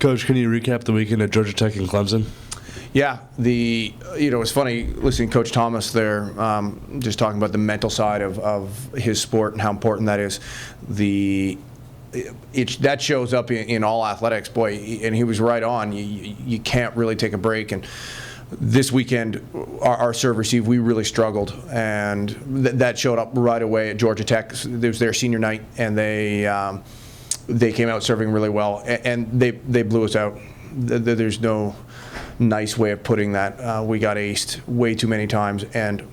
Coach, can you recap the weekend at Georgia Tech and Clemson? Yeah, it's funny listening to Coach Thomas there, just talking about the mental side of his sport and how important that is. That shows up in all athletics, boy, and he was right on. You can't really take a break. And this weekend, our serve receive, we really struggled, and that showed up right away at Georgia Tech. It was their senior night, and they came out serving really well, and they blew us out. There's no nice way of putting that. We got aced way too many times, and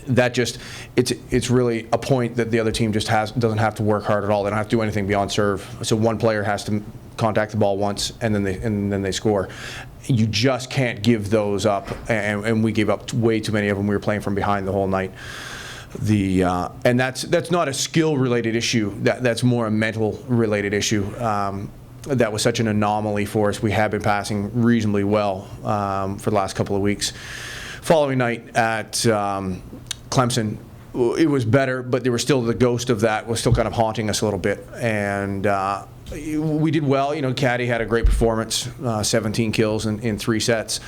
that it's really a point that the other team just doesn't have to work hard at all. They don't have to do anything beyond serve. So one player has to contact the ball once, and then they score. You just can't give those up, and we gave up way too many of them. We were playing from behind the whole night. And that's not a skill related issue. That's more a mental related issue. That was such an anomaly for us. We have been passing reasonably well for the last couple of weeks. Following night at Clemson, it was better, but there was still the ghost of that was still kind of haunting us a little bit. And we did well. Caddy had a great performance, 17 kills in 3 sets,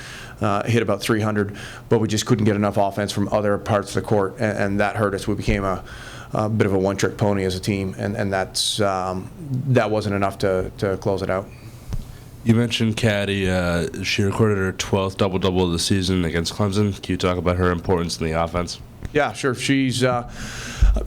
hit about 300, but we just couldn't get enough offense from other parts of the court, and that hurt us. We became a bit of a one-trick pony as a team, and that wasn't enough to close it out. You mentioned Caddy. She recorded her 12th double-double of the season against Clemson. Can you talk about her importance in the offense? Yeah, sure. She's,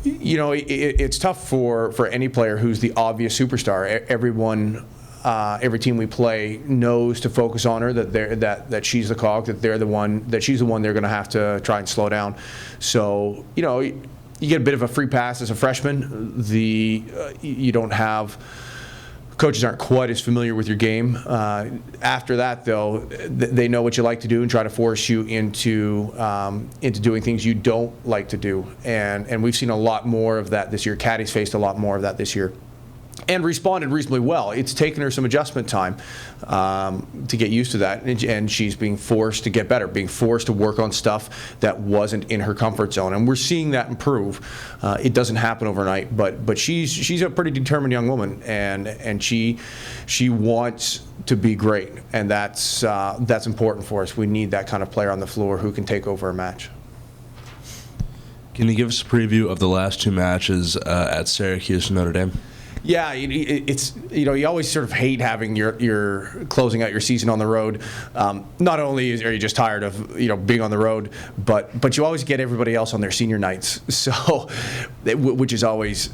it's tough for any player who's the obvious superstar. Every team we play knows to focus on her, that she's the cog, that she's the one they're going to have to try and slow down. So, you get a bit of a free pass as a freshman. You don't have. Coaches aren't quite as familiar with your game. After that, though, they know what you like to do and try to force you into doing things you don't like to do. And we've seen a lot more of that this year. Caddy's faced a lot more of that this year, and responded reasonably well. It's taken her some adjustment time to get used to that, and she's being forced to get better, being forced to work on stuff that wasn't in her comfort zone, and we're seeing that improve. It doesn't happen overnight, but she's a pretty determined young woman, and she wants to be great, and that's important for us. We need that kind of player on the floor who can take over a match. Can you give us a preview of the last 2 matches at Syracuse and Notre Dame? Yeah, it's you always sort of hate having your closing out your season on the road. Not only are you just tired of being on the road, but you always get everybody else on their senior nights. So, which is always,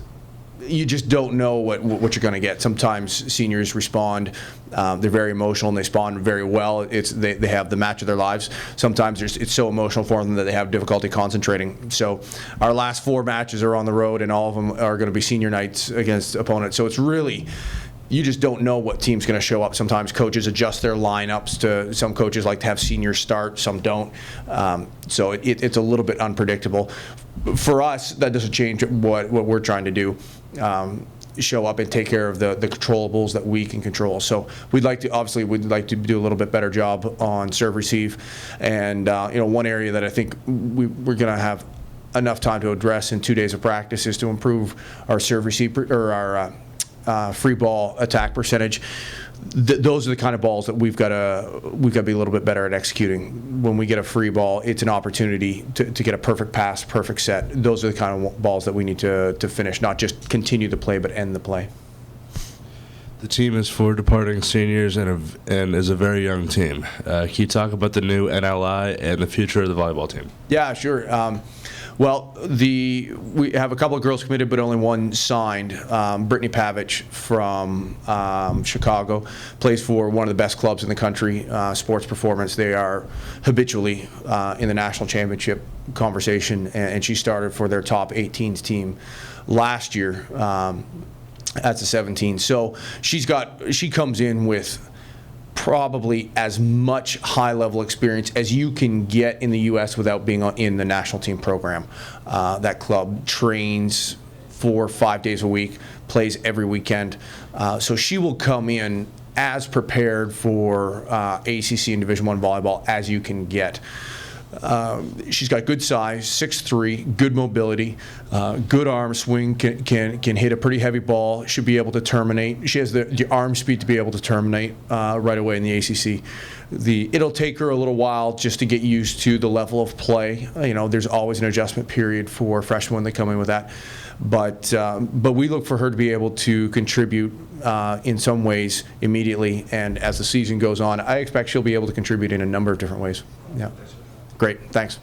you just don't know what you're going to get. Sometimes seniors respond. They're very emotional and they respond very well. They have the match of their lives. Sometimes it's so emotional for them that they have difficulty concentrating. So our last 4 matches are on the road, and all of them are going to be senior nights against opponents. So it's really, you just don't know what team's going to show up. Sometimes coaches adjust their lineups. Some coaches like to have seniors start, some don't. So it's a little bit unpredictable. For us, that doesn't change what we're trying to do. Show up and take care of the controllables that we can control. So we'd like to do a little bit better job on serve receive, and one area that I think we're going to have enough time to address in 2 days of practice is to improve our serve receive or our free ball attack percentage. Those are the kind of balls that we've got to be a little bit better at executing. When we get a free ball, it's an opportunity to get a perfect pass, perfect set. Those are the kind of balls that we need to finish, not just continue the play, but end the play. The team is 4 departing seniors and is a very young team. Can you talk about the new NLI and the future of the volleyball team? Yeah, sure. Well, we have a couple of girls committed, but only one signed. Brittany Pavich from Chicago plays for one of the best clubs in the country, Sports Performance. They are habitually in the national championship conversation, and she started for their top 18s team last year. That's a 17. So she comes in with probably as much high-level experience as you can get in the U.S. without being in the national team program. That club trains 4 or 5 days a week, plays every weekend. So she will come in as prepared for ACC and Division I volleyball as you can get. She's got good size, 6'3", good mobility, good arm swing, can hit a pretty heavy ball, should be able to terminate. She has the arm speed to be able to terminate right away in the ACC. It'll take her a little while just to get used to the level of play. There's always an adjustment period for freshmen when they come in with that. But we look for her to be able to contribute in some ways immediately, and as the season goes on, I expect she'll be able to contribute in a number of different ways. Yeah. Great, thanks.